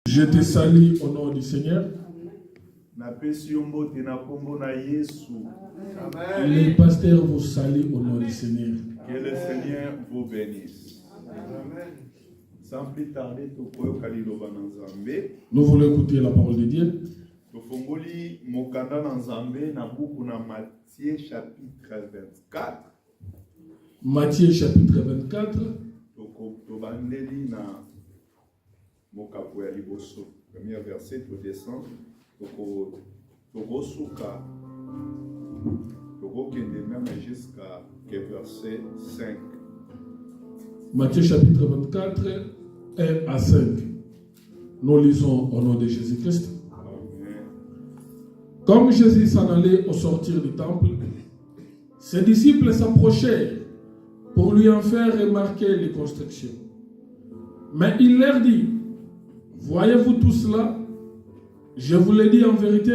Je te salue au nom du Seigneur. Les pasteurs vous saluent au nom du Seigneur. Que le Seigneur vous bénisse. Sans plus tarder, nous voulons écouter la parole de Dieu. Matthieu chapitre 24. Premier verset, tu descends. Jusqu'à verset 5. Matthieu chapitre 24, 1 à 5. Nous lisons au nom de Jésus-Christ. Amen. Comme Jésus s'en allait au sortir du temple, ses disciples s'approchèrent pour lui en faire remarquer les constructions. Mais il leur dit: voyez-vous tout cela? Je vous le dis en vérité,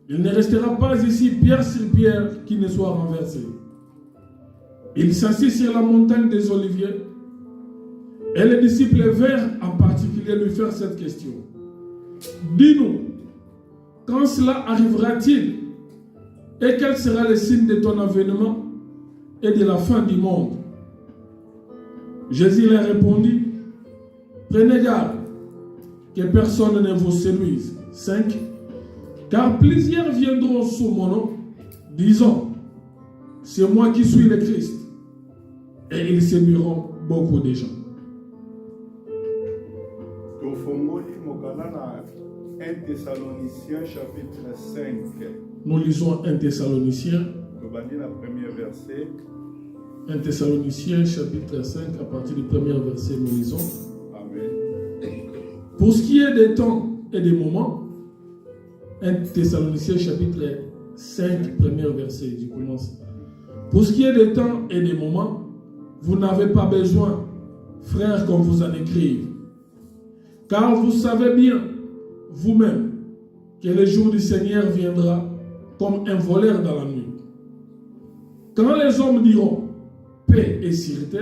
il ne restera pas ici pierre sur pierre qui ne soit renversée. Il s'assit sur la montagne des Oliviers et les disciples vinrent en particulier lui faire cette question. Dis-nous, quand cela arrivera-t-il et quel sera le signe de ton avènement et de la fin du monde? Jésus leur répondit: prenez garde que personne ne vous séduise. 5. Car plusieurs viendront sous mon nom, disant: c'est moi qui suis le Christ. Et ils séduiront beaucoup de gens. 1 Thessaloniciens chapitre 5. Nous lisons 1 Thessaloniciens. La première verset. 1 Thessaloniciens chapitre 5, à partir du premier verset, nous lisons. Amen. Pour ce qui est des temps et des moments, 1 Thessaloniciens chapitre 5, premier verset, je commence. Pour ce qui est des temps et des moments, vous n'avez pas besoin, frères, qu'on vous en écrive. Car vous savez bien, vous-même, que le jour du Seigneur viendra comme un voleur dans la nuit. Quand les hommes diront paix et sûreté,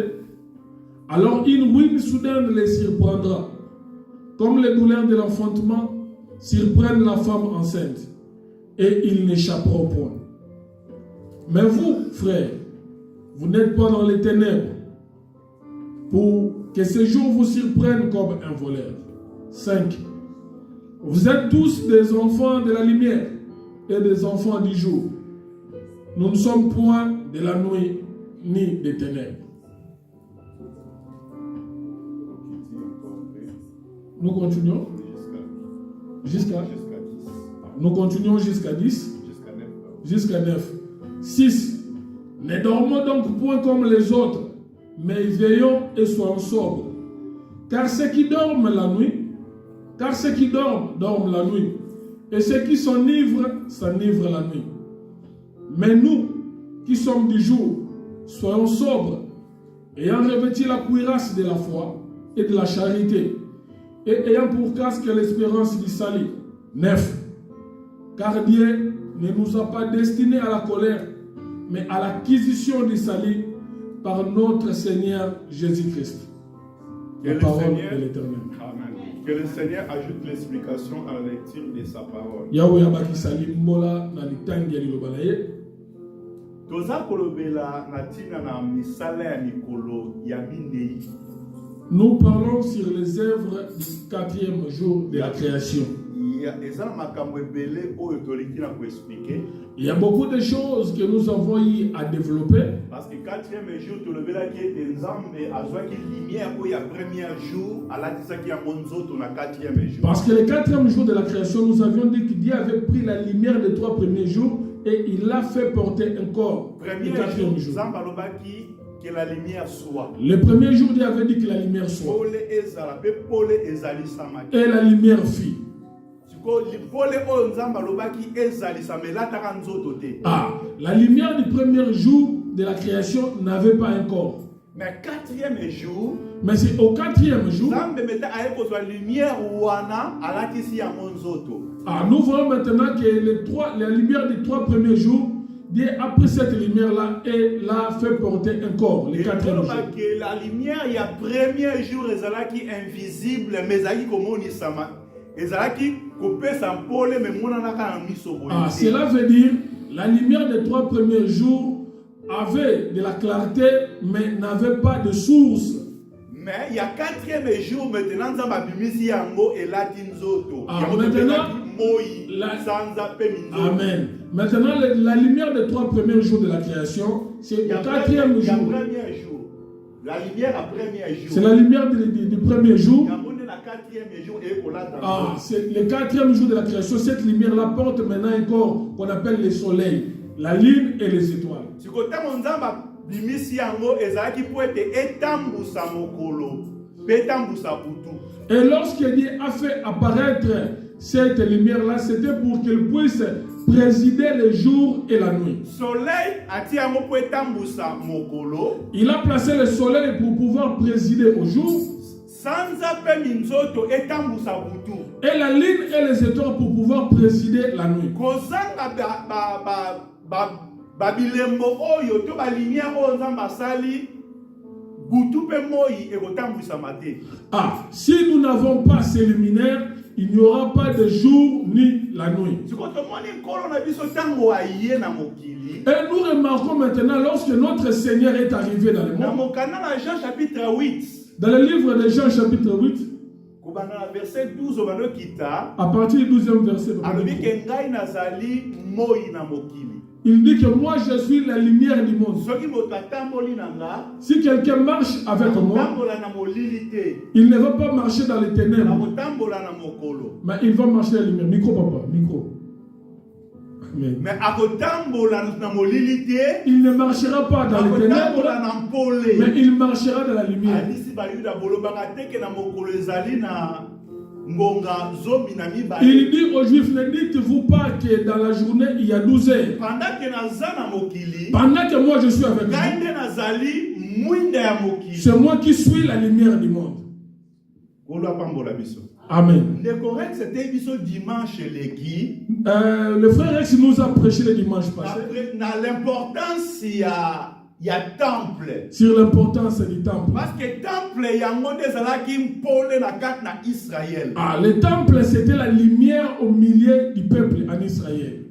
alors une ruine soudaine les surprendra, comme les douleurs de l'enfantement surprennent la femme enceinte, et ils n'échapperont point. Mais vous, frères, vous n'êtes pas dans les ténèbres, pour que ce jour vous surprenne comme un voleur. 5. Vous êtes tous des enfants de la lumière et des enfants du jour. Nous ne sommes point de la nuit ni des ténèbres. Nous continuons jusqu'à 10. Nous continuons jusqu'à 10. Jusqu'à 9. 6. Ne dormons donc point comme les autres, mais veillons et soyons sobres. Car ceux qui dorment la nuit, dorment la nuit, et ceux qui s'enivrent la nuit. Mais nous, qui sommes du jour, soyons sobres, ayant revêtu la cuirasse de la foi et de la charité, et ayant pour casque l'espérance du salut. 9. Car Dieu ne nous a pas destinés à la colère, mais à l'acquisition du salut par notre Seigneur Jésus-Christ. La parole de l'Éternel. Amen. Que le Seigneur ajoute l'explication à la lecture de sa parole. Nous parlons sur les œuvres du 4e jour de la création. Il y a beaucoup de choses que nous avons eu à développer. Parce que 4e jour, tu le verras qu'il y a des hommes à soi qui lumière pour le premier jour, à la disa qui a monzo ton 4e jour. Parce que le 4e jour de la création, nous avions dit que Dieu avait pris la lumière des 3 premiers jours et il l'a fait porter encore. Premier le 4e jour. Que la lumière soit. Le premier jour, Dieu avait dit que la lumière soit. Et la lumière fit. Ah, la lumière du premier jour de la création n'avait pas un corps. Mais 4e jour, mais c'est au 4e jour. Ah, nous voyons maintenant que la lumière des 3 premiers jours Dieu a pris cette lumière-là et l'a fait porter un corps, le Et quatrième jour. que la lumière, il y a premier jour, qui est invisible, mais il comme on y sama. Qui coupé sans pôle, mais mon anaka mis au bout. Ah, cela veut dire la lumière des 3 premiers jours avait de la clarté, mais n'avait pas de source. Mais il y a 4e jour maintenant, ça m'a mis yango et latinzoto. Ah, maintenant, Amen. Maintenant, la lumière des 3 premiers jours de la création, c'est le 4e jour. La lumière à premier jour. C'est la lumière du premier jour. Ah, c'est le 4e jour de la création. Cette lumière-là porte maintenant un corps qu'on appelle le soleil, la lune et les étoiles. Et lorsque Dieu a fait apparaître cette lumière-là, c'était pour qu'il puisse présider le jour et la nuit. Il a placé le soleil pour pouvoir présider au jour. Et la lune et les étoiles pour pouvoir présider la nuit. Ah, si nous n'avons pas ces luminaires, il n'y aura pas de jour ni la nuit. Et nous remarquons maintenant, lorsque notre Seigneur est arrivé dans le monde, dans le livre de Jean chapitre 8, à partir du 12e verset, il dit que moi je suis la lumière du monde. Si quelqu'un marche avec moi, il ne va pas marcher dans les ténèbres, mais il va marcher dans la lumière. Micro, papa, micro. Amen. Il ne marchera pas dans les ténèbres, mais il marchera dans la lumière. Il dit aux Juifs, ne dites-vous pas que dans la journée il y a 12 heures. Pendant que moi je suis avec vous, c'est moi qui suis la lumière du monde. Amen. Le frère Rex nous a prêché le dimanche passé sur l'importance du temple. Parce que le temple, il y a un monde qui est Israël. Ah, le temple, c'était la lumière au milieu du peuple en Israël.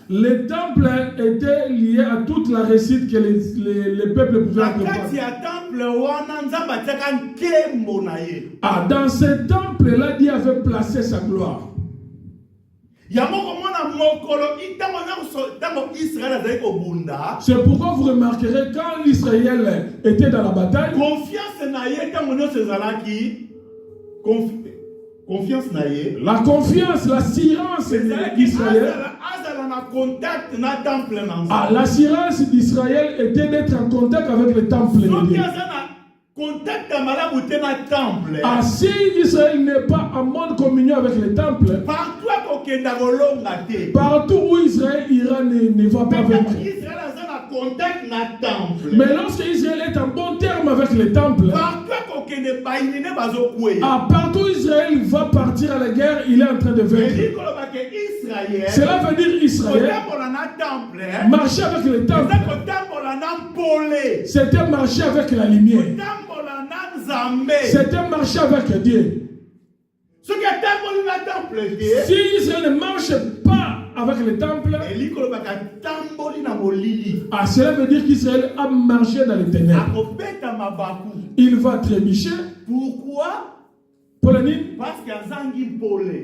Le temple était lié à toute la récite que les peuples pouvaient préparer. Ah, dans ce temple-là, Dieu avait placé sa gloire. C'est pourquoi vous remarquerez quand Israël était dans la bataille, la confiance, l'assurance d'Israël. Ah, l'assurance d'Israël était d'être en contact avec le temple de Dieu. Ah, si Israël n'est pas en bonne communion avec le temple, partout où Israël ira ne va pas vaincre. Mais lorsque Israël est en bon terme avec le temple, partout où Israël va partir à la guerre, il est en train de vaincre. Cela veut dire Israël marcher avec le temple. C'était marcher avec la lumière. C'était marcher avec Dieu. Si Israël ne marche pas avec le temple, cela veut dire qu'Israël a marché dans les ténèbres. Il va trébucher. Pourquoi?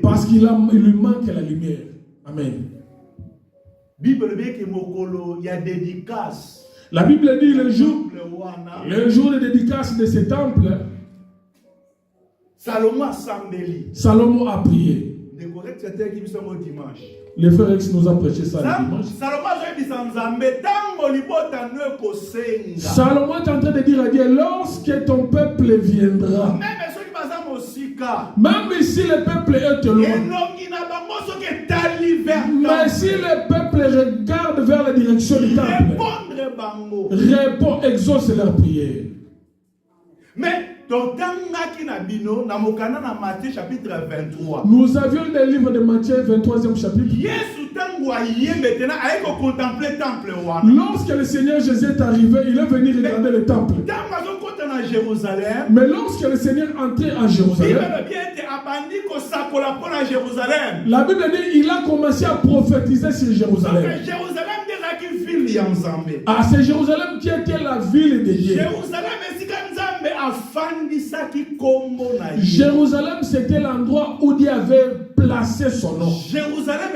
Parce qu'il lui manque la lumière. Amen. La Bible dit le jour de dédicace de ce temple, Salomon a prié. Le frère X nous a prêché ça le dimanche. Salomon est en train de dire à Dieu, lorsque ton peuple viendra, même si le peuple est loin, mais si le peuple regarde vers la direction du temple, réponds, exauce leur prière. Mais totangaki na bino na mokanda na Matthieu chapitre 23. Nous avions le livre de Matthieu 23e chapitre. Yesu tango aye maintenant aye ko contempler temple wana. Lorsque le Seigneur Jésus est arrivé, il est venu regarder le temple. Tango azokota na Jérusalem. Mais lorsque le Seigneur entrait à Jérusalem, la Bible dit il a commencé à prophétiser sur Jérusalem. Ah, c'est Jérusalem qui était la ville de Dieu. Jérusalem, c'était l'endroit où Dieu avait placé son nom. Jérusalem,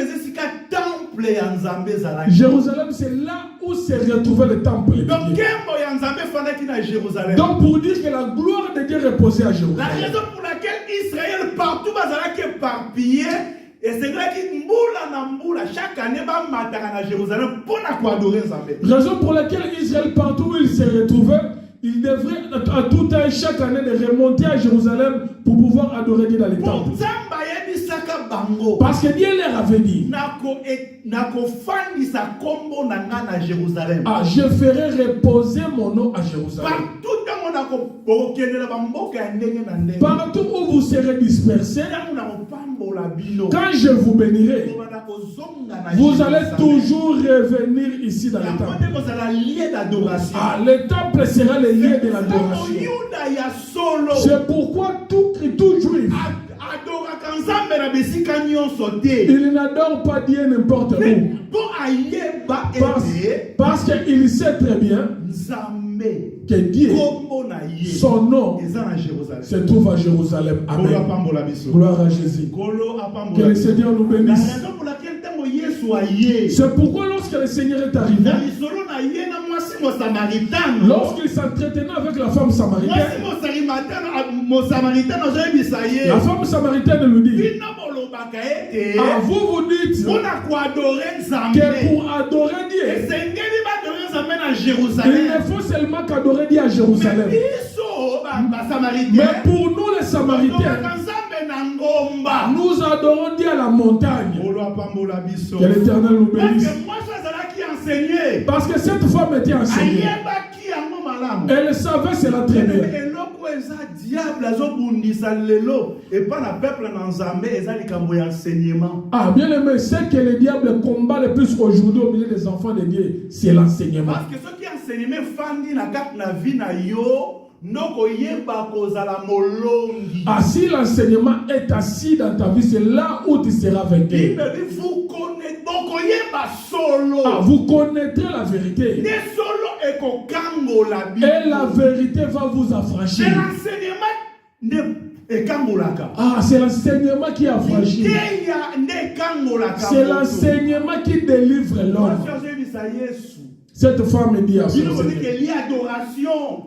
c'est là où se retrouvait le temple de Dieu. Donc pour dire que la gloire de Dieu reposait à Jérusalem. La raison pour laquelle Israël partout est éparpillé, et c'est vrai qu'il moula chaque année à Jérusalem pour adorer Zambé. Raison pour laquelle Israël partout où il se retrouvait, il devrait à tout temps chaque année de remonter à Jérusalem pour pouvoir adorer Dieu dans les temples. Parce que Dieu leur avait dit, ah, je ferai reposer mon nom à Jérusalem. Partout où vous serez dispersés, quand je vous bénirai, vous allez toujours revenir ici dans le temple. Ah, le temple sera le lieu de l'adoration. C'est pourquoi tout juif, il n'adore pas Dieu n'importe où. Parce qu'il sait très bien que Dieu, son nom, se trouve à Jérusalem. Amen. Gloire à Jésus. Que le Seigneur nous bénisse. C'est pourquoi lorsque le Seigneur est arrivé, lorsqu'il s'entretenait avec la femme samaritaine, la femme samaritaine lui dit, ah, vous dites que pour adorer Dieu, il ne faut seulement qu'adorer Dieu à Jérusalem. Mais pour nous les Samaritains, nous adorons Dieu à la montagne. Que l'Éternel nous bénisse. Parce que cette femme était enseignée. Elle savait cela très bien. Ah, bien aimé, c'est que le diable combat le plus aujourd'hui au milieu des enfants de Dieu, c'est l'enseignement. Parce que ce qui enseignement fandi na vie na yo. Ah, si l'enseignement est assis dans ta vie, c'est là où tu seras vaincu. Ah, vous connaîtrez la vérité. Et la vérité va vous affranchir. Ah, c'est l'enseignement qui affranchit. C'est l'enseignement qui délivre l'homme. Cette femme dit à son Seigneur.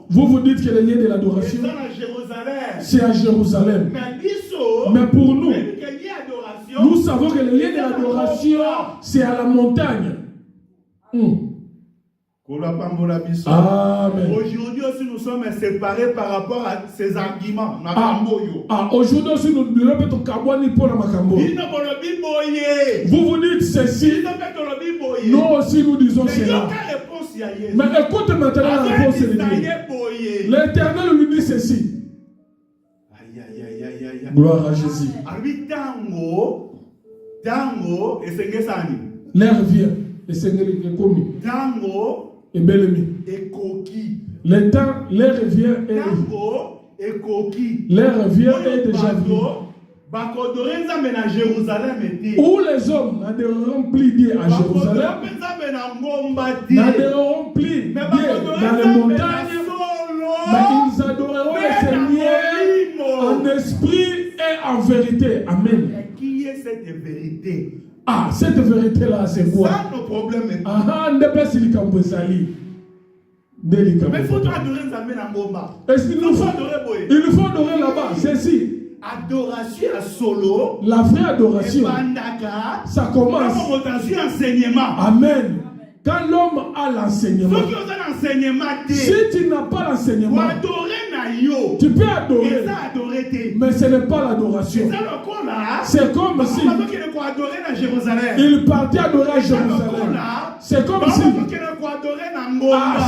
Vous vous dites que le lieu de l'adoration, c'est à Jérusalem. Mais pour nous, nous savons que le lieu de l'adoration, c'est à la montagne. Amen. Aujourd'hui aussi nous sommes séparés par rapport à ces arguments. Aujourd'hui aussi nous devons être kabwani pour la makambo. Vous vous dites ceci. Nous aussi nous disons cela. Mais écoute maintenant la réponse de Dieu. L'Éternel lui dit ceci. Gloire à Jésus. L'air vient. Et c'est commis. Et Belemi. Le temps, l'air vient et l'air vient et déjà venu. Où les hommes n'adhéreront plus Dieu à Jérusalem, n'adhéreront plus Dieu dans les montagnes, mais ils adoreront le Seigneur en esprit et en vérité. Amen. Qui est cette vérité? Ah, cette vérité-là, c'est quoi? Ça, nos problèmes. Ah, on ne peut pas se dire. Mais il faut adorer Nzambe na ngomba. Il nous faut adorer là-bas. C'est si. Adoration à solo. La vraie adoration. Ça commence. Amen. Quand l'homme a l'enseignement. Si tu n'as pas l'enseignement, tu peux adorer. Mais ce n'est pas l'adoration. C'est comme si il partait adorer à Jérusalem. C'est comme si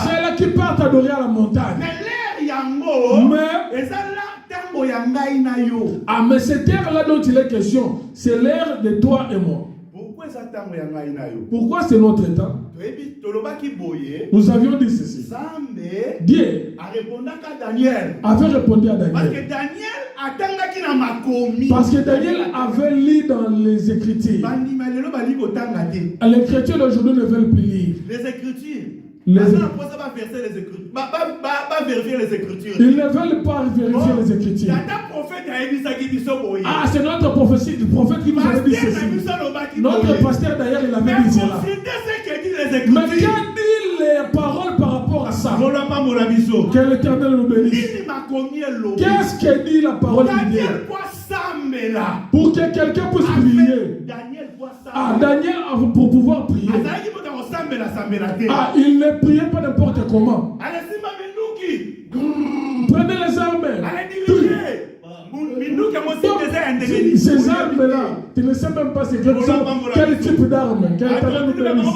c'est là qui partent adorer à la montagne. yango. Mais, Ezala tango ya ngai na yo. ah, mais cette ère-là dont il est question, c'est l'ère de toi et moi. Pourquoi ça tango ya ngai na yo? Pourquoi c'est notre temps? Toyebi tolobaki boye. Nous avions dit ceci. Zambe Dieu a répondu à Daniel. avait répondu à Parce Daniel. que Daniel attendaki na makomi. Parce que Daniel avait lu dans les Écritures. Bandima lelo bali kotanga te. L'écriture d'aujourd'hui ne veut plus lire. Les Écritures. Les- Ça va verser les Écritures. Va vérifier les Écritures. Ils ne veulent pas vérifier les Écritures. Tata prophète a dit ça qui dit ça boye. Ah, c'est notre prophétie, le prophète qui nous avait dit Pasteur ceci. na biso lobaki Notre boye. pasteur d'ailleurs, il Mais avait dit cela. considérez ce que dit les Mais Écritures. qu'a dit les paroles par rapport à ça? Mola pa mola biso. Que l'Éternel nous bénisse. Nini makomi elobi. Qu'est-ce que dit la parole de Dieu? Daniel kwa sambela. Pour que quelqu'un puisse prier. Daniel kwa Ah, sambela. Daniel, pour pouvoir prier. Azalaki mpona kosambela sambela te. Ah, il ne priait pas n'importe comment. Alasimba minduki. Prenez les armes. Ala dirige. Minduki yango si eza ya ndenge nini. Ces armes-là, tu ne sais même pas c'est quel type d'armes. Quel talent nous bénisse.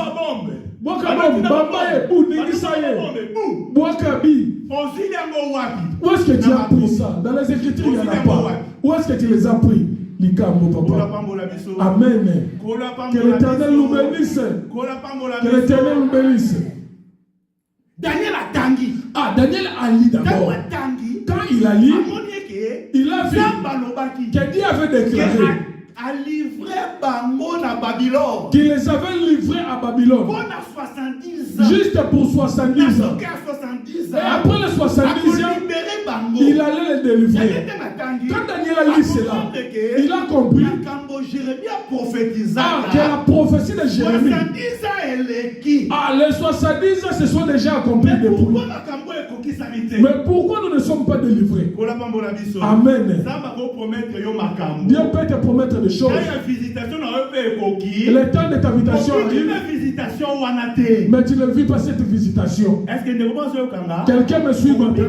Bokabob, Bambaye, Bou, Ningisaye, Boakabi. Ozili yango wapi? Où est-ce que tu as pris ça? Dans les Écritures, il n'y en a pas. Où est-ce que tu les as pris? Likambo, Kola papa. pambola biso. Amen. Kola Que pambola l'Éternel nous biso. bénisse. Kola pambola Que l'Éternel nous biso. bénisse. Daniel atangi. Ah, Daniel a lu Tango d'abord. atangi. Quand il a lu, Amoni eke. il a vu Samba lobaki. que Dieu avait déclaré A livré bango na Babylone. qu'il les avait livrés à Babylone. Pendant 70 ans. Juste pour 70 ans. Nasoki à 70 ans. Et après les 70 ans, libéré bango. il allait les délivrer. Daniel atangi. Quand Daniel a lu cela, il a compris Jérémie a prophétisé. que la prophétie de Jérémie, 70 ans eleki. les 70 ans se sont déjà accomplis Mais depuis. pourquoi makambo ekokisami te? Mais pourquoi nous ne sommes pas délivrés? Kola pambola biso. Amen. Samba ko promettre yo makambo. Dieu peut te promettre des choses. Quand il y a visitation na yo pe ekoki. Le temps de ta visitation arrive, Une visitation wana te. mais tu ne vis pas cette visitation. Est-ce que ne pense yo kanga? Quelqu'un me suit maintenant.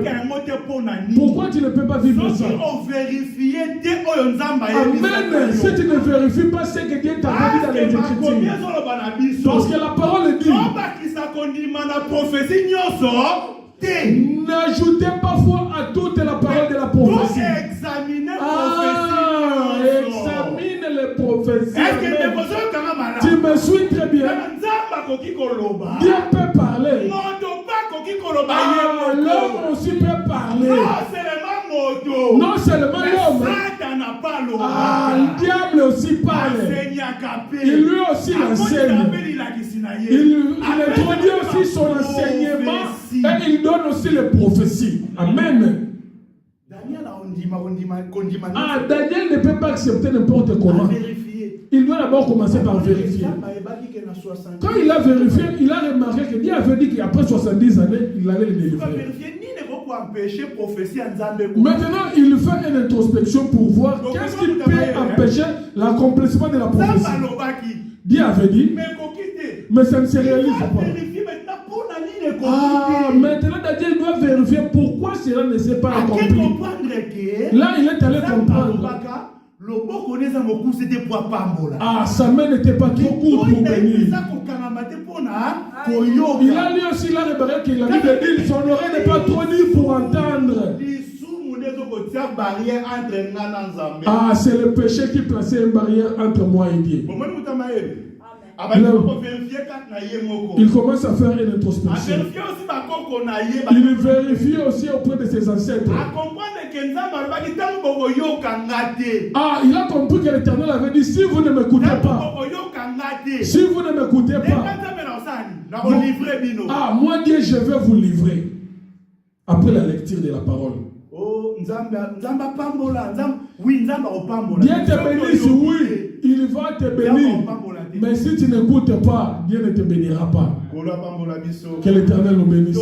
Pourquoi tu ne peux pas vivre ça? On vérifie te oyo nzamba Amen. Si tu ne vérifies pas ce que Dieu t'a dit dans les Écritures. Parce que la parole dit, n'ajoutez pas foi à toute la parole de la prophétie. Examine les prophéties. Amen. Tu me suis très bien. Dieu peut parler. L'homme aussi peut parler. Non seulement l'homme. Le diable aussi parle. Il lui aussi l'enseigne. Il introduit aussi son enseignement et il donne aussi les prophéties. Amen. Daniel ne peut pas accepter n'importe comment. Il doit d'abord commencer par vérifier. Quand il a vérifié, il a remarqué que Dieu avait dit qu'après 70 années, il allait le délivrer. Maintenant, il fait une introspection pour voir qu'est-ce qui peut empêcher l'accomplissement de la prophétie. Dieu avait dit, mais ça ne se réalise pas. Maintenant, Daniel doit vérifier pourquoi cela ne s'est pas accompli. Là, il est allé comprendre. Sa main n'était pas trop courte pour bénir. Il a lui aussi, il a remarqué qu'il a dit de dire, son oreille n'est pas trop libre pour entendre. C'est le péché qui plaçait une barrière entre moi et Dieu. Il commence à faire une introspection. Il vérifie aussi auprès de ses ancêtres. Il a compris que l'Éternel avait dit, si vous ne m'écoutez pas, si vous ne m'écoutez pas, moi Dieu, je vais vous livrer. Après la lecture de la parole. Dieu te bénisse, oui, il va te bénir. Mais si tu n'écoutes pas, Dieu ne te bénira pas. Que l'Éternel nous bénisse.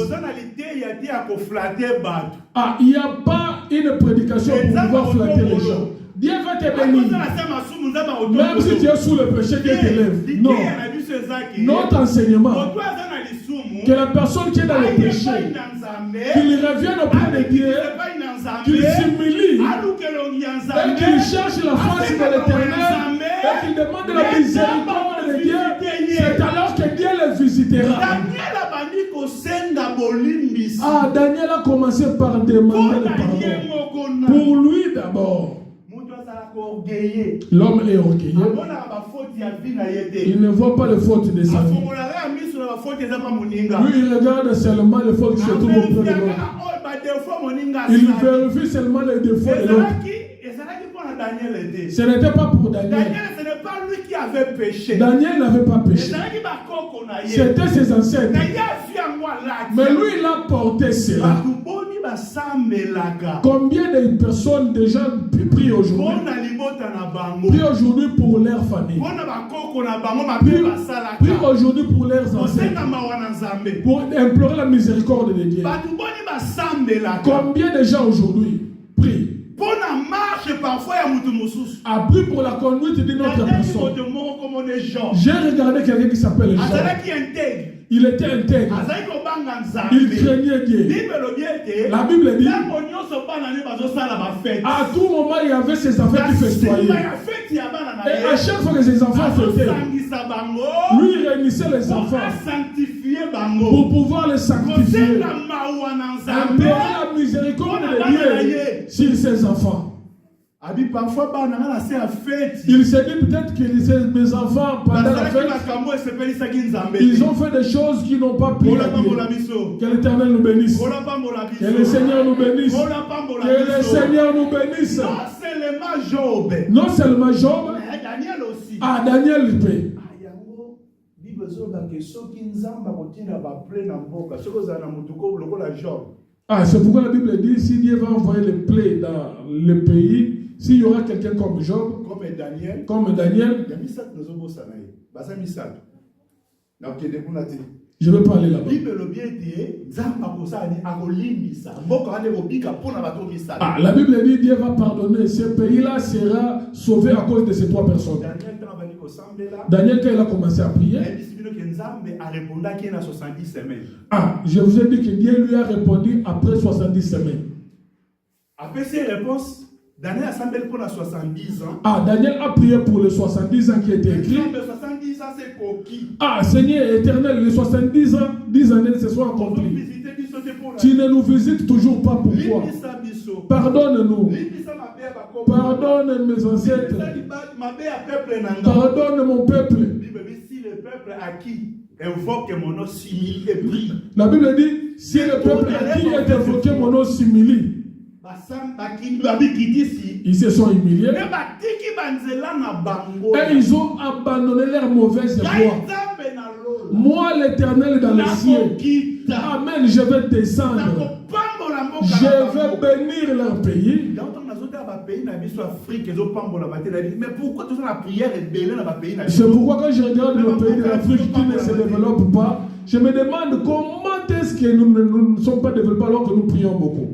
Il n'y a pas une prédication pour pouvoir flatter les gens. Dieu va te bénir. Même si tu es sous le péché, Dieu te lève. Non. Notre enseignement, que la personne qui est dans le péché, qu'il revienne auprès de Dieu, qu'il s'humilie, et qu'il cherche la face de l'Éternel, et qu'il demande la miséricorde de Dieu, c'est alors que Dieu le visitera. Daniel a commencé par par demander le pardon. Pour lui d'abord. L'homme est orgueilleux. Il ne voit pas les fautes des amis. Lui, il regarde seulement les fautes qui se trouvent auprès de l'autre. Il vérifie seulement les défauts de l'autre. Ce n'était pas pour Daniel. Ce n'est pas lui qui avait péché. Daniel n'avait pas péché. C'était ses ancêtres. Mais lui, il a porté cela. Combien de personnes déjà prient aujourd'hui? Prient aujourd'hui pour leur famille. Prient aujourd'hui pour leurs ancêtres. Pour implorer la miséricorde de Dieu. Combien de gens aujourd'hui prient? A pris pour la conduite de notre personne. J'ai regardé quelqu'un qui s'appelle Jean. Il était intègre. Il craignait Dieu. La Bible dit, à tout moment il y avait ses enfants qui festoyaient. Et à chaque fois que ses enfants fêtaient, lui il réunissait les enfants pour pouvoir les sanctifier. Implorer la miséricorde de Dieu sur ses enfants. Il s'est dit peut-être que mes enfants, pendant la fête, ils ont fait des choses qui n'ont pas pu. Que l'Éternel nous bénisse. Que le Seigneur nous bénisse. Que le Seigneur nous bénisse. Non seulement Job, Daniel aussi. Ah, Daniel peut. Ah, c'est pourquoi la Bible dit si Dieu va envoyer les plaies dans le pays, s'il y aura quelqu'un comme Job, comme Daniel, je ne vais pas aller là-bas. Ah, la Bible dit Dieu va pardonner. Ce pays-là sera sauvé à cause de ces trois personnes. Daniel, quand il a commencé à prier, ah, je vous ai dit que Dieu lui a répondu après 70 semaines. Après ces réponses, Daniel a semblé pour 70 ans. Ah, Daniel a prié pour les 70 ans qui étaient écrits. Les 70 ans, c'est pour qui? Ah, Seigneur éternel, les 70 ans, 10 années se sont accomplies. Tu ne nous visites toujours pas, pourquoi? Pardonne-nous. Pardonne mes ancêtres. Pardonne mon peuple. Si le peuple à qui invoque mon nom s'humilie et prie. La Bible dit, si le peuple à qui est invoqué mon nom s'humilie, ils se sont humiliés et ils ont abandonné leur mauvaise voie. Moi, l'Éternel dans les cieux, amen, je vais descendre. Je vais bénir leur pays. C'est pourquoi quand je regarde le pays de l'Afrique qui ne se développe pas, je me demande comment est-ce que nous ne sommes pas développés alors que nous prions beaucoup.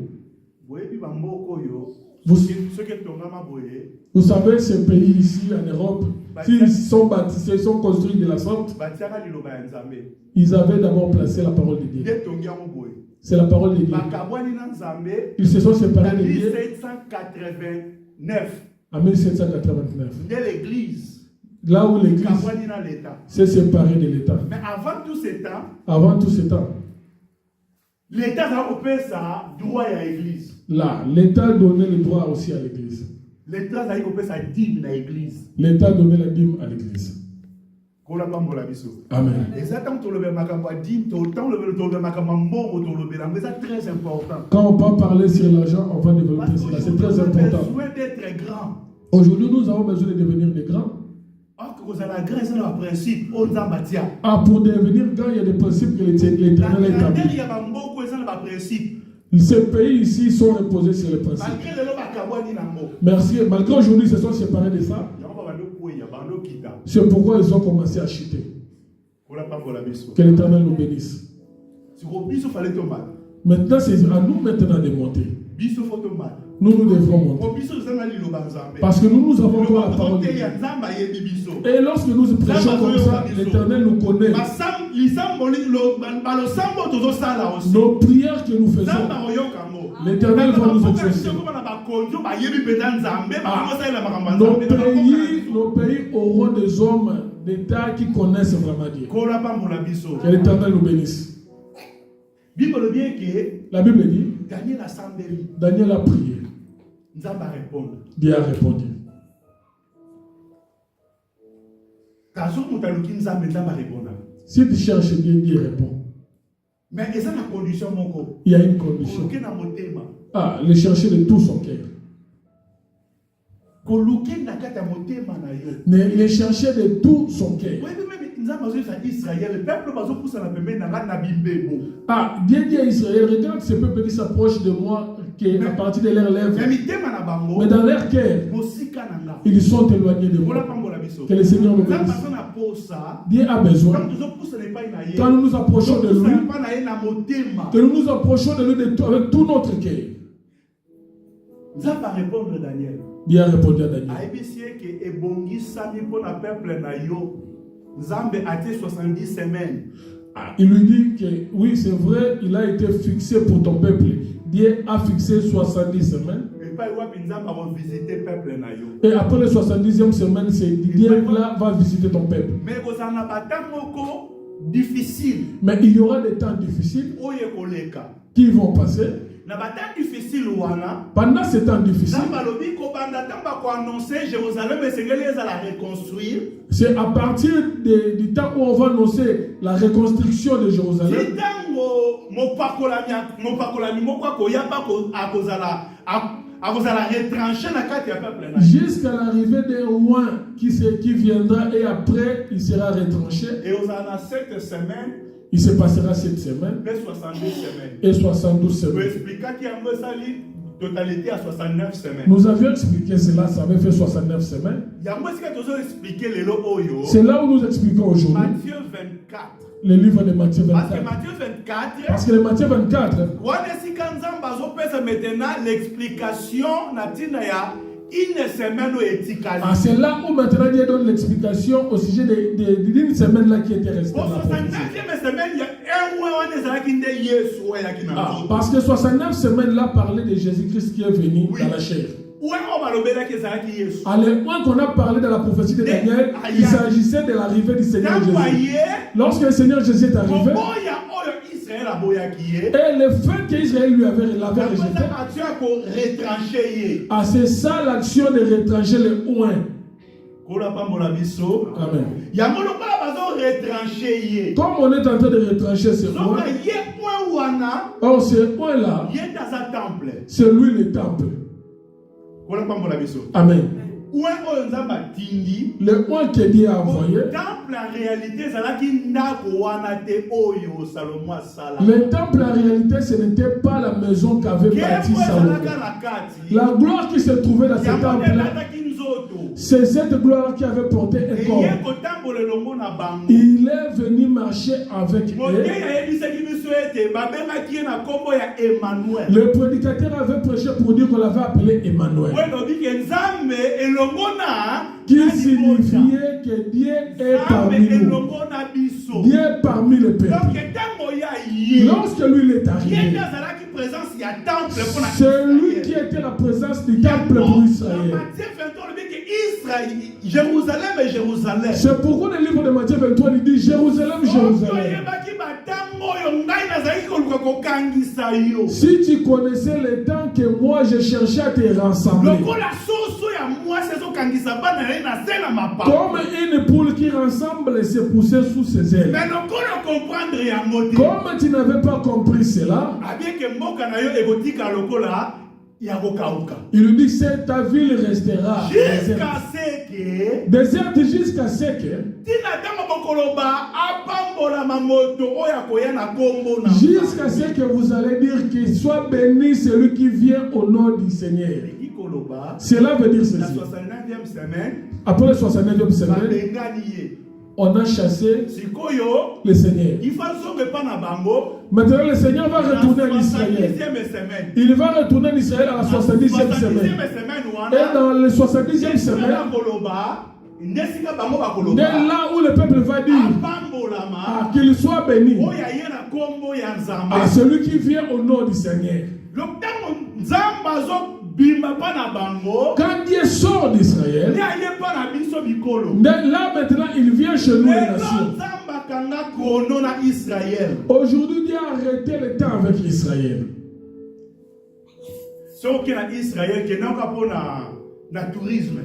Vous savez, ces pays ici en Europe, s'ils sont bâtissés, ils sont construits de la sorte, ils avaient d'abord placé la parole de Dieu. C'est la parole de Dieu. Ils se sont séparés de Dieu en 1789. Là où l'église s'est séparée de l'État. Mais avant tout ce temps, l'État a opéré ça droit à l'église. Là, l'État donnait le droit aussi à l'église. L'État a opéré sa dîme à l'église. L'État donnait la dîme à l'église. Amen. Quand on peut parler sur l'argent, on va développer cela. C'est très important. Aujourd'hui, nous avons besoin de devenir des grands. Ah, pour devenir grand, il y a des principes que l'Éternel établit. Ces pays ici sont reposés sur les principes. Merci. Malgré aujourd'hui, ils se sont séparés de ça. C'est pourquoi ils ont commencé à chuter. Que l'Éternel nous bénisse. Maintenant, c'est à nous maintenant de monter. Nous devons monter. Parce que nous avons encore la parole de Dieu. Et lorsque nous prêchons comme ça, l'Éternel nous connaît. Nos prières que nous faisons, l'Éternel va nous exaucer. Nos pays auront des hommes d'État qui connaissent vraiment Dieu. Que l'Éternel nous bénisse. La Bible dit, Daniel a sambeli. Daniel a prié. Nzamba répondre. Dieu a répondu. Si tu cherches Dieu, Dieu répond. Mais il y a une condition. Il y a une condition. Ah, le chercher de tout son cœur. Mais le chercher de tout son cœur. Ah, Dieu dit à Israël, regarde ce peuple qui s'approche de moi, qui à partir de leurs lèvres. Mais dans leur cœur, ils sont éloignés de moi. Que le Seigneur nous bénisse. Dieu a besoin, quand nous nous approchons de lui, que nous nous approchons de lui avec tout notre cœur. Dieu a répondu à Daniel. Il lui dit que oui, c'est vrai, il a été fixé pour ton peuple. Dieu a fixé 70 semaines. Et après les 70e semaine, Dieu là va visiter ton peuple. Mais il y aura des temps difficiles qui vont passer. Pendant ces temps difficiles, c'est à partir du temps où on va annoncer la reconstruction de Jérusalem. Jusqu'à l'arrivée d'un roi qui viendra et après il sera retranché. Il se passera cette semaine et 72 semaines. Nous avions expliqué cela, ça avait fait 69 semaines. C'est là où nous expliquons aujourd'hui. Matthieu 24. Le livre de Matthieu 24. Parce que le Matthieu 24. Ah, c'est là où maintenant Dieu donne l'explication au sujet d'une semaine là qui était restée. Parce que 69 semaines là parlait de Jésus-Christ qui est venu dans la chair. À l'époque qu'on a parlé de la prophétie de Daniel, il s'agissait de l'arrivée du Seigneur Jésus. Lorsque le Seigneur Jésus est arrivé, et le fait qu'Israël l'avait rejeté, ah, c'est ça l'action de retrancher le oint. Amen. Comme on est en train de retrancher ce oint, or ce oint là, c'est lui le temple. Amen. Le oint que Dieu a envoyé. Le temple en réalité ce n'était pas la maison qu'avait bâti Salomon. La gloire qui se trouvait dans ce temple là, c'est cette gloire qui avait porté un corps. Il est venu marcher avec eux. Le prédicateur avait prêché pour dire qu'on l'avait appelé Emmanuel. Qui signifiait que Dieu est parmi nous. Dieu est parmi le peuple. Lorsque lui est arrivé, c'est lui qui était la présence du temple pour Israël. Jérusalem et Jérusalem. C'est pourquoi le livre de Matthieu 23 il dit Jérusalem, Jérusalem. Si tu connaissais le temps que moi je cherchais à te rassembler, comme une poule qui rassemble ses poussées sous ses ailes. Comme tu n'avais pas compris cela, il lui dit que ta ville restera déserte jusqu'à ce que vous allez dire qu'il soit béni celui qui vient au nom du Seigneur. Cela veut dire ceci. Après la 69e semaine, on a chassé le Seigneur. Maintenant, le Seigneur va retourner en Israël. Il va retourner en Israël à la 70e semaine. Et dans la 70e semaine, dès là où le peuple va dire qu'il soit béni à celui qui vient au nom du Seigneur. Quand Dieu sort d'Israël, là maintenant il vient chez nous les nations. Aujourd'hui Dieu a arrêté le temps avec Israël. Israël, qui n'a pas pour le tourisme.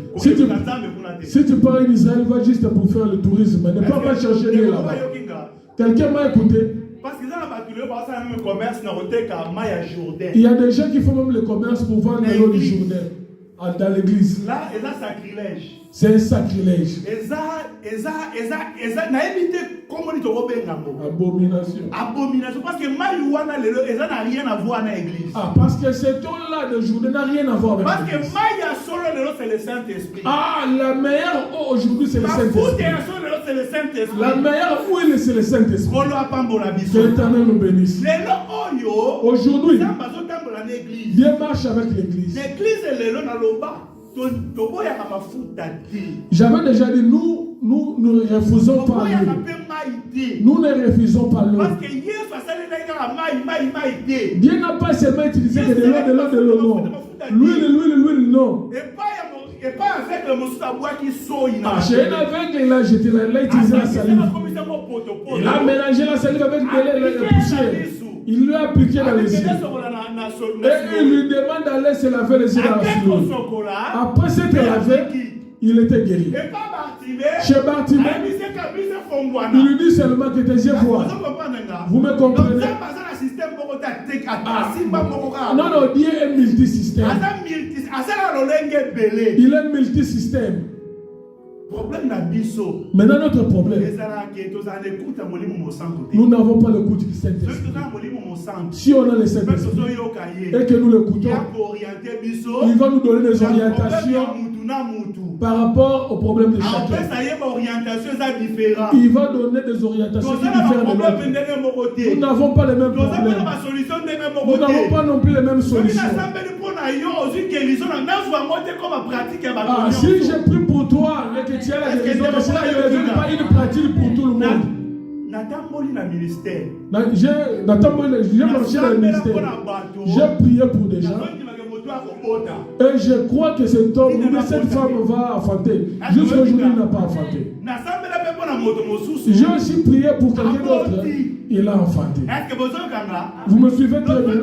Si tu pars en Israël, va juste pour faire le tourisme. Ne pas chercher là-bas. Quelqu'un m'a écouté. Parce que dans le commerce, il y a des gens qui font même le commerce pour vendre l'eau du Jourdain dans l'église. Là, c'est un sacrilège. C'est un sacrilège. Abomination. Abomination. Parce que Maïwana, ça n'a rien à voir avec l'église. Ah, parce que cet eau-là de Jourdain n'a rien à voir avec l'église. Parce l'église. que Maïa solo, c'est le Saint-Esprit. Ah, la meilleure eau aujourd'hui, c'est le Saint-Esprit. C'est le Saint-Esprit. La meilleure huile, c'est le Saint-Esprit. Que l'Éternel nous bénisse. Aujourd'hui, Dieu marche avec l'église. L'église est là dans le bas. J'avais déjà dit, nous ne refusons pas l'eau. Nous ne refusons pas l'eau. Dieu n'a pas seulement utilisé de l'eau, non. L'huile, non. Et pas avec le mousse à bois qui saute. Chez un aveugle, il a jeté il a utilisé la salive. Il a mélangé la salive avec de la poussière. Il lui a appliqué dans les yeux. Et il lui demande d'aller se laver les yeux dans la l'eau. Après s'être lavé, il était guéri. Chez Bartimée, il lui dit seulement que tes yeux voient. Vous me comprenez? Non, Dieu est multisystème. Il est multisystème. Maintenant, notre problème, nous n'avons pas le coup du Saint-Esprit. Si on a le Saint-Esprit et que nous l'écoutons, il va nous donner des orientations par rapport aux problèmes de chacun. Il va donner des orientations différentes. Nous n'avons pas les mêmes problèmes. Nous n'avons pas non plus les mêmes solutions. Ah, si j'ai pris pour toi et que tu as la guérison, ce n'est pas une pratique pour tout le monde. J'ai marché dans le ministère. J'ai prié pour des gens. Et je crois que cet homme, cette femme va enfanter. Jusqu'aujourd'hui, il n'a pas enfanté. J'ai aussi prié pour quelqu'un d'autre. Il a enfanté. Vous me suivez très bien?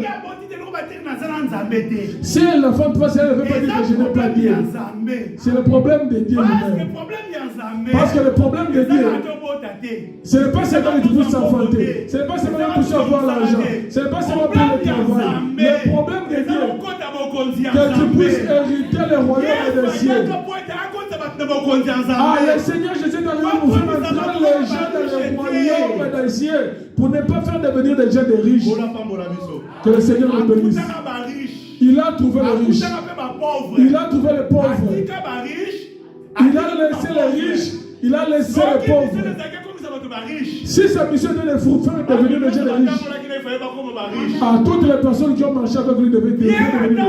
Si la femme passe, elle ne veut pas dire que je n'ai pas Dieu. C'est le problème de Dieu lui-même. Parce que le problème de Dieu, ce n'est pas seulement que tu puisses s'enfanter. Ce n'est pas seulement que tu puisses avoir l'argent. Ce n'est pas seulement pour le travail. Le problème de Dieu, que tu puisses hériter le royaume des cieux. Ah, le Seigneur Jésus est arrivé pour faire entrer les gens dans le royaume des cieux, pour ne pas faire devenir des gens de riches. Que le Seigneur nous bénisse. Il a trouvé les riches. Il a trouvé les pauvres. Il a laissé les riches. Il a laissé les pauvres. Si sa mission était de faire devenir des gens de riches, à toutes les personnes qui ont marché avec lui devaient devenir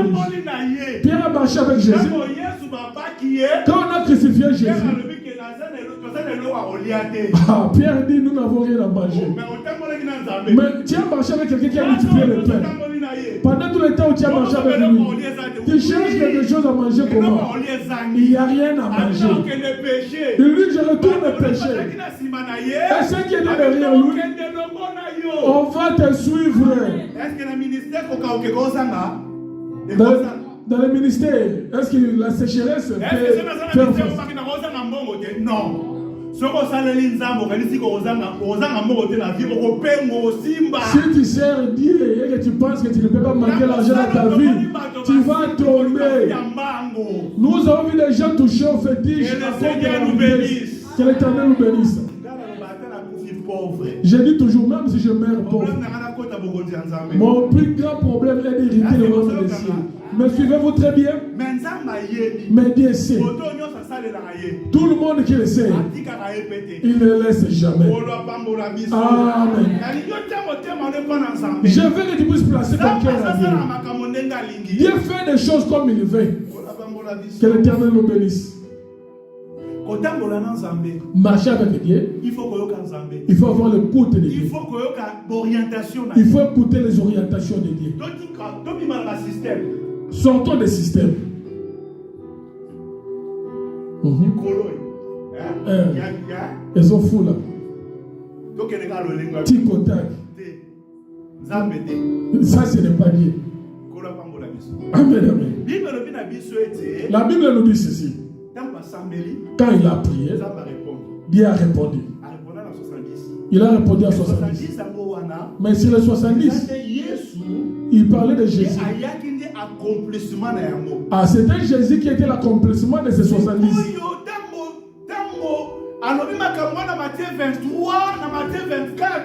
riches. Pierre a marché avec Jésus. Quand on a crucifié Jésus, Pierre dit nous n'avons rien à manger. Mais tu as marché avec quelqu'un qui a multiplié le pain. Pendant tout le temps où tu as marché avec lui, tu cherches quelque chose à manger comment? Il n'y a rien à manger. Il lui dit je retourne le péché. Et ceux qui est derrière lui, on va te suivre. Est-ce que le ministère dans le ministère, est-ce que la sécheresse peut faire face? Non. Si tu sers Dieu et que tu penses que tu ne peux pas manquer l'argent dans ta vie, tu vas tomber. Nous avons vu des gens toucher au fétiche. Que l'Éternel nous bénisse. Je dis toujours, même si je meurs pauvre, mon plus grand problème est d'hériter le royaume des cieux. Me suivez-vous très bien? Mais Dieu sait. Tout le monde qui le sait, il ne laisse jamais. Amen. Je veux que tu puisses placer ton cœur à Dieu. Dieu fait des choses comme il veut. Que l'Éternel nous bénisse. Marcher avec Dieu, il faut avoir l'écoute de Dieu. Il faut écouter les orientations de Dieu. Sortons des systèmes. Ils sont fous là. Tic au tac. Ça, ce n'est pas Dieu. Amen, amen. Bible lobi na biso ete. La Bible nous dit ceci. Quand il a prié, Dieu a répondu. Il a répondu à 70. Mais sur les 70, il parlait de Jésus. Ah, c'était Jésus qui était l'accomplissement de ces 70.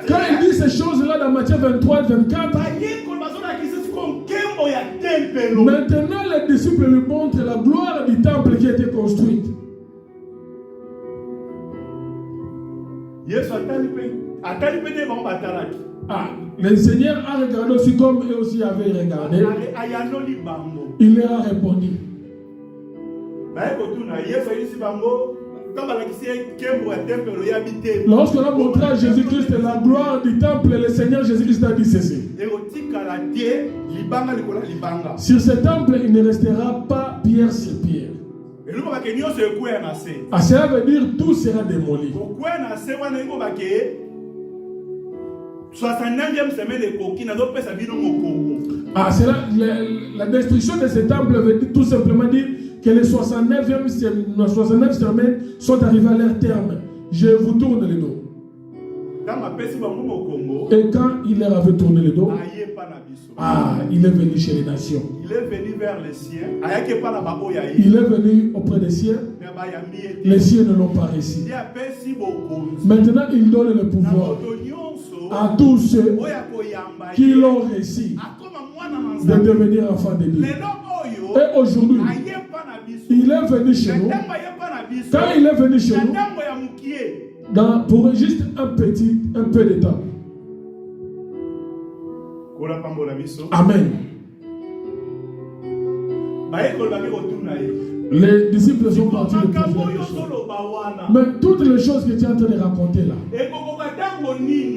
Quand il dit ces choses-là dans Matthieu 23 et 24, maintenant les disciples lui montrent la gloire du temple qui a été construite. Ah, le Seigneur a regardé aussi comme eux aussi avaient regardé. Il leur a répondu. Lorsqu'on a montré à Jésus-Christ la gloire du temple, le Seigneur Jésus-Christ a dit ceci. Sur ce temple, il ne restera pas pierre sur pierre. Ah, cela veut dire tout sera démoli. 69e semaine de Koki, n'a pas sa vie dans mon Congo. Ah, c'est là, la destruction de ce temple veut dire, tout simplement dire que les 69e semaines sont arrivés à leur terme. Je vous tourne le dos. Et quand il leur avait tourné le dos, ah, il est venu chez les nations. Il est venu vers les siens. Il est venu auprès des siens. Les siens ne l'ont pas réussi. Maintenant, il donne le pouvoir à tous ceux qui l'ont réussi de devenir enfants de Dieu. Et aujourd'hui, il est venu chez nous. Quand il est venu chez nous, pour juste un peu de temps. Amen. Les disciples sont partis de poser la question. Mais toutes les choses que tu es en train de raconter là,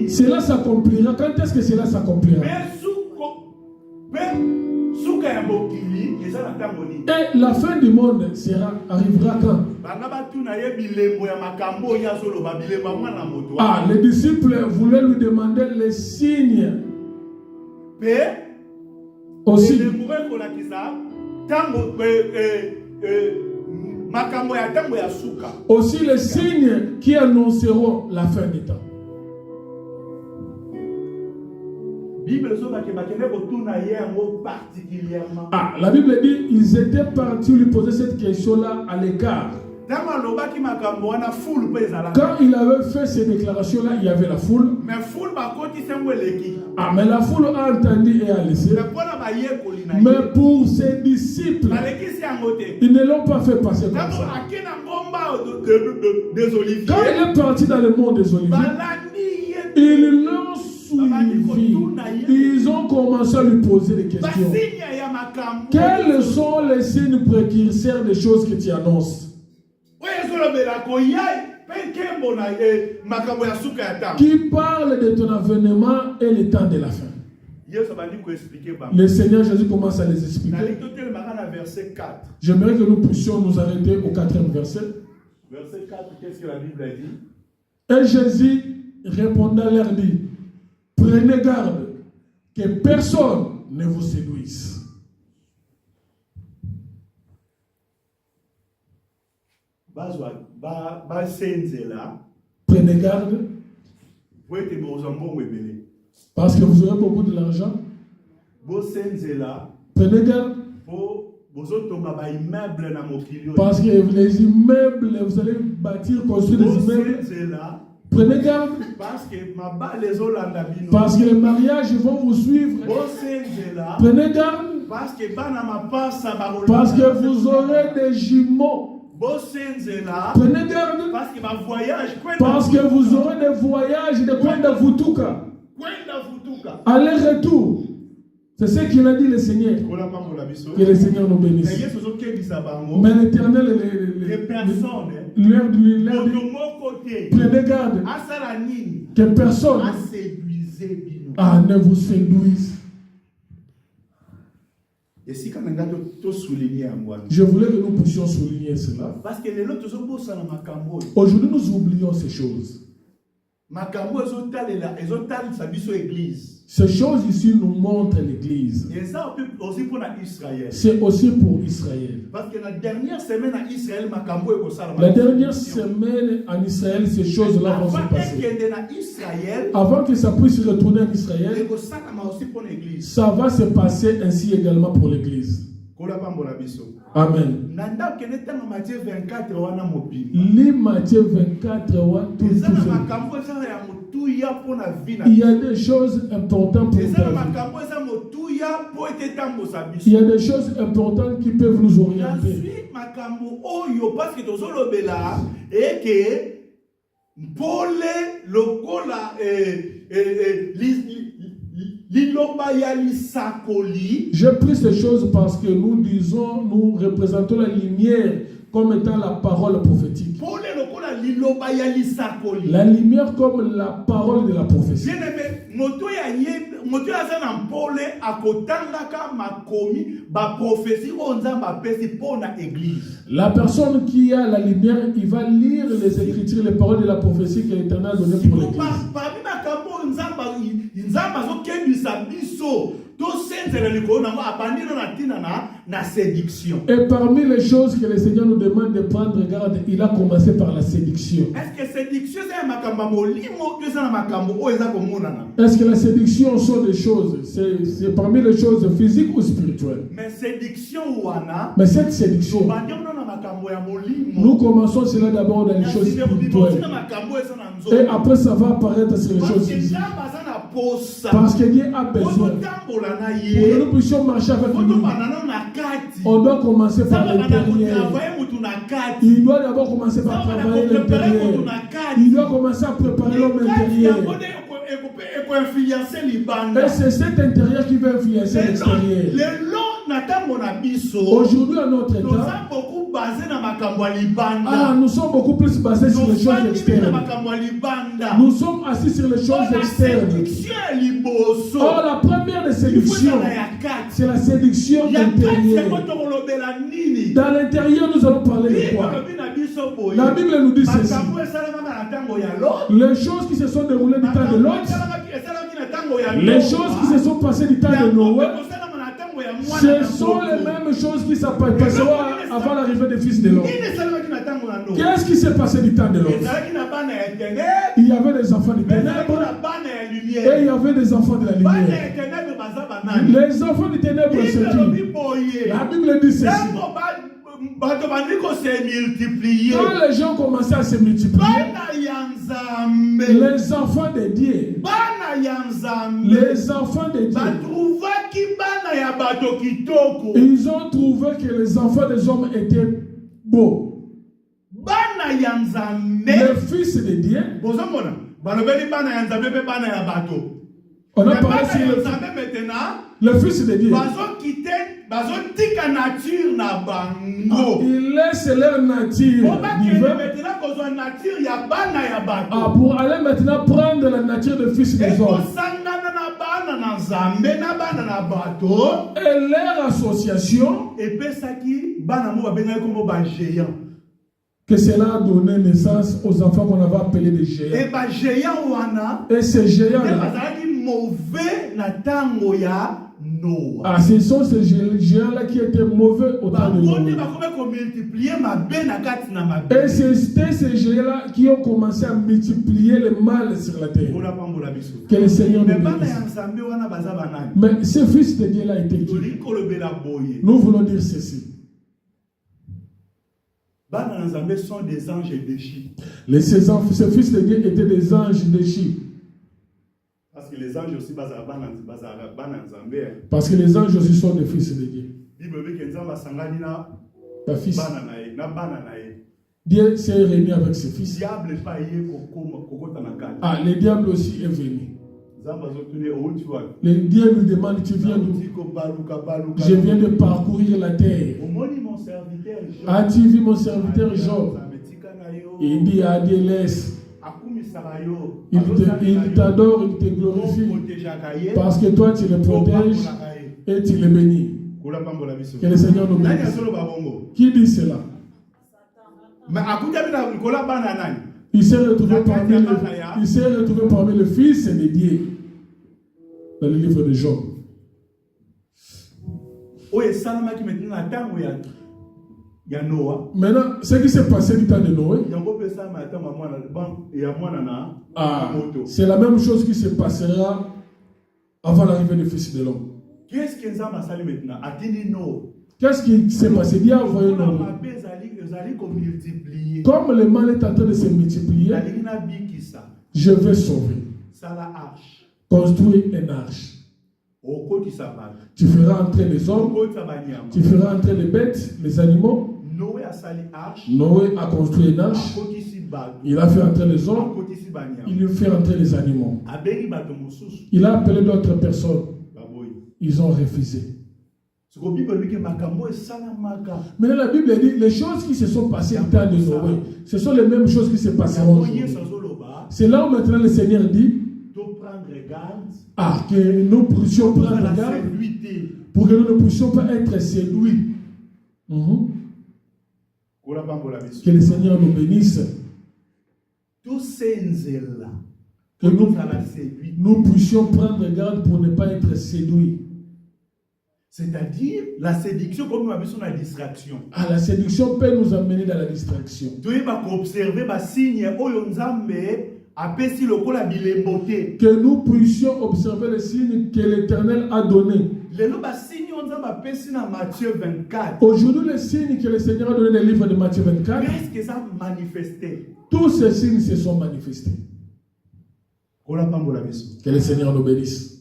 cela s'accomplira. Quand est-ce que cela s'accomplira? Et la fin du monde arrivera quand? Ah, les disciples voulaient lui demander les signes. Aussi. Aussi les signes qui annonceront la fin du temps. Ah, la Bible dit ils étaient partis lui poser cette question-là à l'écart. Quand il avait fait ces déclarations-là, il y avait la foule. Ah, mais la foule a entendu et a laissé. Mais pour ses disciples, ils ne l'ont pas fait passer comme ça. Quand il est parti dans le monde des Oliviers, ils l'ont suivi. Ils ont commencé à lui poser des questions. Quels sont les signes précurseurs des choses que tu annonces? Qui parle de ton avènement et le temps de la fin. Le Seigneur Jésus commence à les expliquer. J'aimerais que nous puissions nous arrêter au 4e verset. Verset 4, qu'est-ce que la Bible a dit? Et Jésus répondant leur dit, prenez garde que personne ne vous séduise. Prenez garde. Parce que vous aurez beaucoup de l'argent. Prenez garde. Parce que les immeubles, vous allez bâtir, construire des immeubles. Prenez garde. Parce que les mariages vont vous suivre. Prenez garde. Parce que vous aurez des jumeaux. Prenez garde. Parce que vous aurez des voyages de Kwenda Vutuka. Aller-retour. C'est ce qu'il a dit le Seigneur. Que le Seigneur nous bénisse. Mais l'Éternel, leur dit, prenez garde que personne ne vous séduise. Je voulais que nous puissions souligner cela. Aujourd'hui, nous oublions ces choses. makambo ezotal sa biso église. Ces choses ici nous montrent l'Église. Et ça aussi pour Israël. C'est aussi pour Israël. Parce que la dernière semaine à Israël, makambo la dernière semaine en Israël, ces choses-là vont se passer. Avant que ça puisse retourner en Israël, ça va se passer ainsi également pour l'Église. Amen. Lis Matthieu 24, il y a des choses importantes pour ta vie. Il y a des choses importantes qui peuvent nous orienter. J'ai pris ces choses parce que nous représentons la lumière comme étant la parole prophétique. La lumière comme la parole de la prophétie. La personne qui a la lumière, il va lire les Écritures, les paroles de la prophétie que l'Éternel a données pour l'Église. Et parmi les choses que le Seigneur nous demande de prendre garde, il a commencé par la séduction. Est-ce que la séduction sont des choses, c'est parmi les choses physiques ou spirituelles? Mais cette séduction, nous commençons cela d'abord dans les choses spirituelles. Et après ça va apparaître sur les choses physiques. Parce que Dieu a besoin. Pour que nous puissions marcher avec lui, on doit commencer par l'intérieur. Il doit d'abord commencer par travailler l'intérieur. Il doit commencer à préparer l'homme intérieur. Et c'est cet intérieur qui va influencer l'extérieur. Aujourd'hui, à notre état, nous sommes beaucoup plus basés sur les choses externes. Nous sommes assis sur les choses externes. Or, la première des séductions, c'est la séduction intérieure. Dans l'intérieur, nous allons parler de quoi? La Bible nous dit ceci. Les choses qui se sont déroulées du temps de l'autre, les choses qui se sont passées du temps de Noé, ce sont les mêmes choses qui s'appartiennent avant l'arrivée des fils de l'homme. Qu'est-ce qui s'est passé du temps de l'autre? Il y avait des enfants des ténèbres et il y avait des enfants de la lumière. Les enfants des ténèbres, c'est qui? La Bible dit ceci. Quand les gens commençaient à se multiplier, les enfants de Dieu, les enfants de Dieu, ils ont trouvé que les enfants des hommes étaient beaux. Les fils de Dieu, on a parlé sur le fils de Dieu. Ils laissent leur nature pour aller maintenant prendre la nature de fils des hommes. Et leur association, que cela a donné naissance aux enfants qu'on avait appelés des géants. Et ces géants-là, ce sont ces géants-là qui étaient mauvais au temps de Noé. Et c'était ces géants-là qui ont commencé à multiplier le mal sur la terre. Que le Seigneur nous bénisse. Mais ce fils de Dieu-là était qui? Nous voulons dire ceci. Sont des anges déchus. Ces fils de Dieu étaient des anges déchus. Parce que les anges aussi Parce que les anges aussi sont des fils de Dieu. Fils. Dieu s'est réuni avec ses fils. Le diable aussi est venu. Le Dieu lui demande, tu viens d'où? Je viens de parcourir la terre. As-tu vu mon serviteur Job? Il dit à Dieu, laisse. Il t'adore, il te glorifie. Parce que toi, tu le protèges et tu le bénis. Que le Seigneur nous bénisse. Qui dit cela? Il s'est retrouvé parmi les fils de Dieu dans le livre de Job. Maintenant, ce qui s'est passé du temps de Noé, c'est la même chose qui se passera avant l'arrivée du Fils de l'homme. Qu'est-ce que Nzamba sali maintenant? Qu'est-ce qui s'est passé? Dieu a envoyé Noé. Comme le mal est en train de se multiplier, je vais sauver. Construire une arche. Tu feras entrer les hommes, tu feras entrer les bêtes, les animaux. Noé a construit une arche. Il a fait entrer les hommes. Il a fait entrer les animaux. Il a appelé d'autres personnes. Ils ont refusé. Mais la Bible dit les choses qui se sont passées au temps de Noé, ce sont les mêmes choses qui se passeront aujourd'hui. C'est là où maintenant le Seigneur dit que nous puissions prendre garde pour que nous ne puissions pas être séduits. Que le Seigneur nous bénisse. Que nous puissions prendre garde pour ne pas être séduits. C'est-à-dire, la séduction, comme nous avons la distraction. La séduction peut nous amener dans la distraction. Tu vas observer les signes que nous puissions observer les signes que l'Éternel a donnés. Aujourd'hui, les signes que le Seigneur a donnés dans le livre de Matthieu 24, tous ces signes se sont manifestés. Que le Seigneur nous bénisse.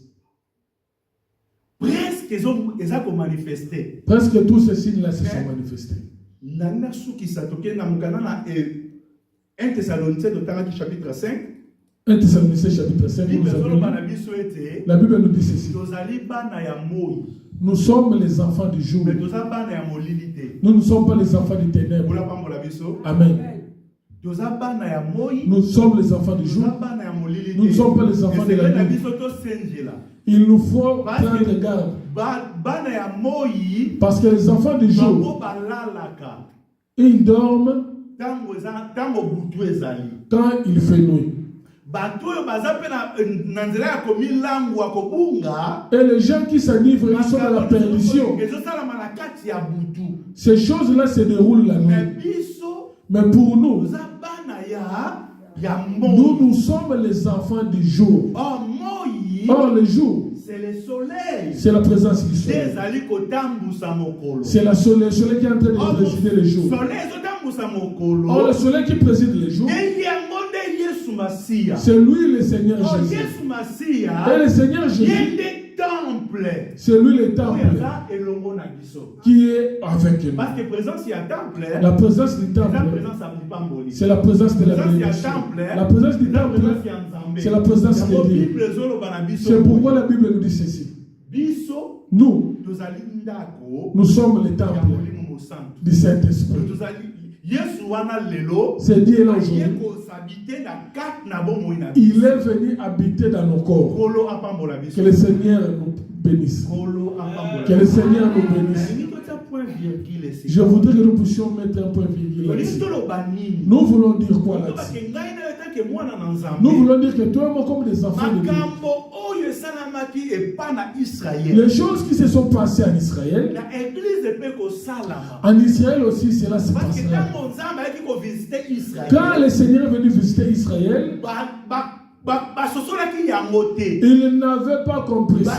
Presque tous ces signes-là se sont manifestés. 1 Thessaloniciens chapitre 5. 1 Thessaloniciens chapitre 5. La Bible nous dit ceci. Nous sommes les enfants du jour. Nous ne sommes pas les enfants du ténèbres. Amen. Nous sommes les enfants du jour. Nous ne sommes pas les enfants de la nuit. Il nous faut prendre garde. Parce que les enfants du jour, ils dorment quand il fait nuit. Et les gens qui s'enivrent, ils sont dans la perdition. Ces choses-là se déroulent la nuit. Mais pour nous, nous sommes les enfants du jour. Or, le jour, c'est le soleil. C'est la présence du soleil. C'est le soleil qui est en train de présider le jour. Or, le soleil qui préside le jour, c'est lui le Seigneur Jésus. Et le Seigneur Jésus, c'est lui le temple qui est avec nous. Parce que présence il y a temple. La présence du temple, c'est la présence de la bénédiction. La présence du temple, c'est la présence de Dieu. C'est pourquoi la Bible nous dit ceci. Nous sommes le temple du Saint-Esprit. C'est Dieu là aujourd'hui. Il est venu habiter dans nos corps. Que le Seigneur nous bénisse. Que le Seigneur nous bénisse. Je voudrais que nous puissions mettre un point virgule là-dessus. Nous voulons dire quoi là-dessus? Nous voulons dire que toi et moi, comme des enfants de Dieu, les choses qui se sont passées en Israël, en Israël aussi, cela se passera. Quand le Seigneur est venu visiter Israël, ils n'avaient pas compris cela.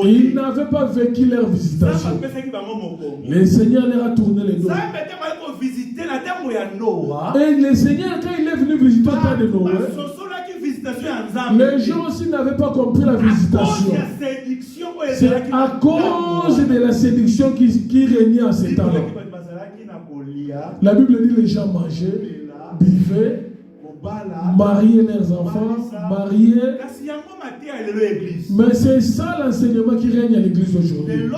Ils n'avaient pas vécu leur visitation. Le Seigneur leur a tourné les dos. Et le Seigneur, quand il est venu visiter au temps de Noé, les gens aussi n'avaient pas compris la visitation. C'est à cause de la séduction qui régnait en ces temps-là. La Bible dit les gens mangeaient, buvaient, marier leurs enfants, marier. Mais c'est ça l'enseignement qui règne à l'église aujourd'hui.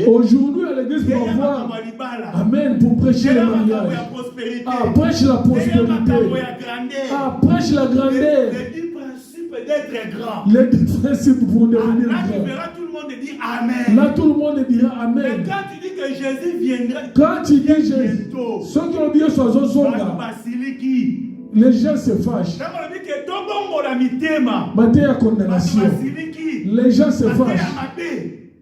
Aujourd'hui, à l'église, pour voir, amen, pour prêcher le mariage. Prêche la prospérité. Prêche la grandeur. D'être grand. Les 10 principes pour devenir grand. dit Amen. Là, tout le monde dira Mais Amen. quand tu dis que Jésus viendra, Quand tu dis Jésus, bientôt, ceux qui ont dit sur Zonga, Basiliki. les gens se fâchent. Quand on dit que Tobongo la mitema, Maté à condamnation. Basiliki. Les gens se Maté fâchent. à maté.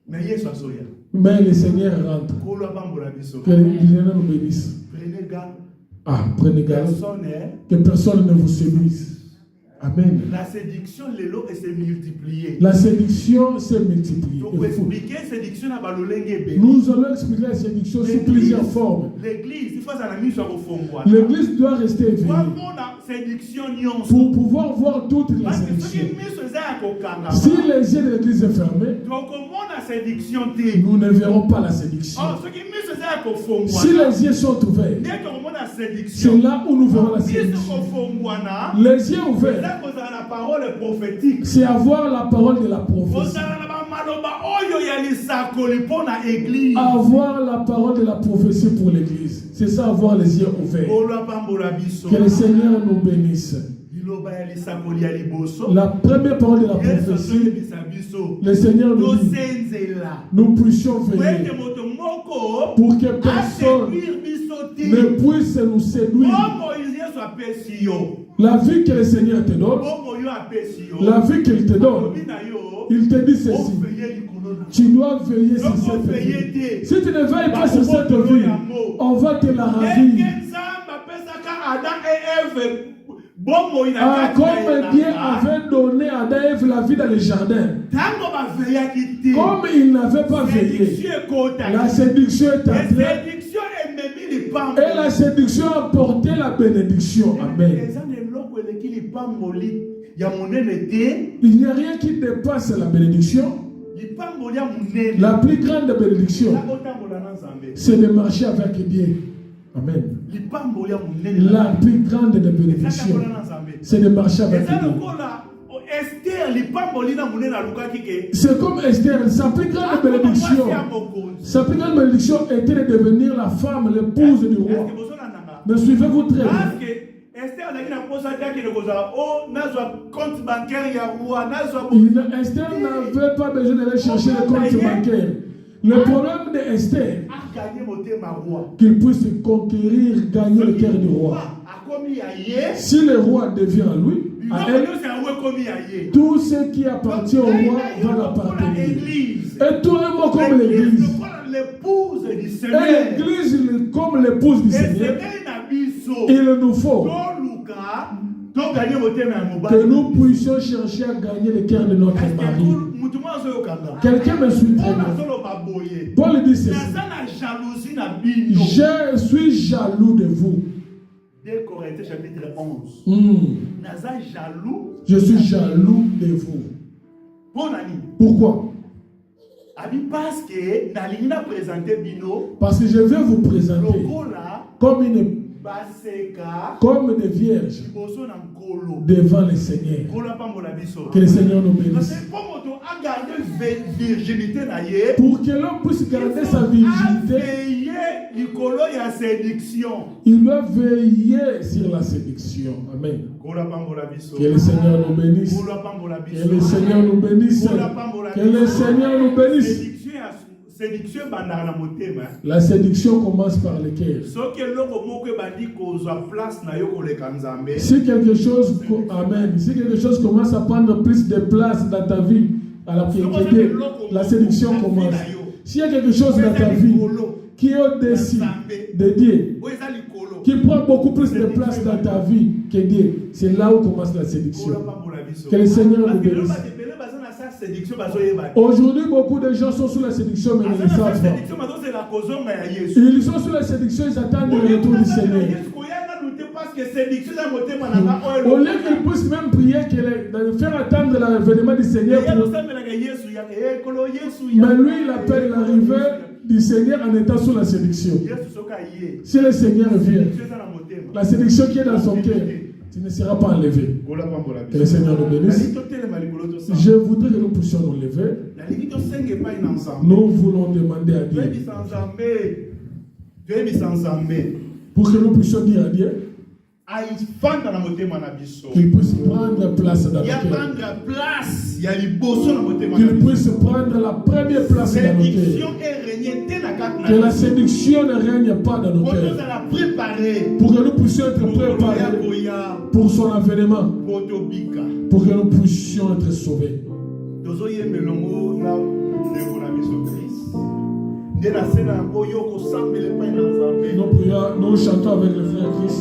Mais Yesu asoya. Mais le Seigneur rentre. Kolo bambola biso. Que l'Éternel nous bénisse. Prenez garde. Ah, prenez garde. Personne, hein. Que personne ne vous séduise. Amen. La séduction, l'élo, elle s'est multipliée. La séduction s'est multipliée. Donc, pour expliquer la séduction, Nous allons expliquer la séduction sous plusieurs formes. L'église, il faut que la mise au fond. L'église doit rester éveillée pour pouvoir voir toutes les séductions. Si les yeux de l'église sont fermés, nous ne verrons pas la séduction. Si les yeux sont ouverts, c'est là où nous verrons la séduction. Les yeux ouverts, c'est avoir la parole de la prophétie. Avoir la parole de la prophétie pour l'église. C'est ça, avoir les yeux ouverts. Que le Seigneur nous bénisse. La première parole de la prophétie, le Seigneur nous dit, nous puissions veiller pour que personne ne puisse nous séduire. La vie que le Seigneur te donne, la vie qu'il te donne, il te dit ceci. Tu dois veiller sur cette vie. Si tu ne veilles pas sur cette vie, on va te la ravir. Ah, comme Dieu avait donné à Adam et Ève la vie dans le jardin. Comme il n'avait pas veillé, la séduction est entrée. Et la séduction a porté la bénédiction. Amen. Il n'y a rien qui dépasse la bénédiction. La plus grande bénédiction, c'est de marcher avec Dieu. Amen. La plus grande des bénédictions, c'est de marcher avec Dieu. C'est comme Esther, sa plus grande bénédiction. Sa plus grande bénédiction était de devenir la femme, l'épouse du roi. Me suivez-vous très bien? Esther n'avait pas besoin d'aller chercher le compte bancaire. Le problème d'Esther, qu'il puisse conquérir, gagner le cœur du roi. Si le roi devient à lui, à elle, tout ce qui appartient au roi va l'appartenir. Et tout le monde comme l'église. Et l'église comme l'épouse du Seigneur. Il nous faut que nous puissions chercher à gagner le cœur de notre mari. Quelqu'un me suit très bien. Paul dit ceci. Je suis jaloux de vous. 2 Corinthiens chapitre 11. Je suis jaloux de vous. Pourquoi? Parce que je vais vous présenter comme des vierges devant le Seigneur. Que le Seigneur nous bénisse. Pour que l'homme puisse garder sa virginité, il doit veiller sur la séduction. Amen. Que le Seigneur nous bénisse. Que le Seigneur nous bénisse. Que le Seigneur nous bénisse. La séduction commence par le cœur. Si quelque chose, amen, si quelque chose commence à prendre plus de place dans ta vie, alors la séduction commence. S'il y a quelque chose dans ta vie qui est au-dessus de Dieu, qui prend beaucoup plus de place dans ta vie que Dieu, c'est là où commence la séduction. Que le Seigneur nous bénisse. Aujourd'hui, beaucoup de gens sont sous la séduction, mais ils ne savent pas. Ils sont sous la séduction, ils attendent le retour du Seigneur. Au lieu qu'ils puissent même prier, faire attendre l'avènement du Seigneur. Mais lui, il appelle l'arrivée du Seigneur en étant sous la séduction. Si le Seigneur vient, la séduction qui est dans son cœur, tu ne seras pas enlevé. Que le Seigneur nous bénisse. Je voudrais que nous puissions nous lever. Nous voulons demander à Dieu pour que nous puissions dire à Dieu aifanda na motema na biso. Qu'il puisse prendre place dans nos Ya cœurs. prendre place ya liboso na motema na Qu'il biso. puisse prendre la première place dans nos Séduction cœurs. est régnée te na kati na Que la biso. séduction ne règne pas dans nos Pour nous cœurs. la préparer. Pour que nous puissions être Pour préparés koya pour son avènement. pour tobika. Pour que nous puissions être sauvés. Tozoye melongo na ndeko na biso Christ. Nde na sena yango yo kosambela epai na Nzambe. Nous prions, nous chantons avec le frère Christ.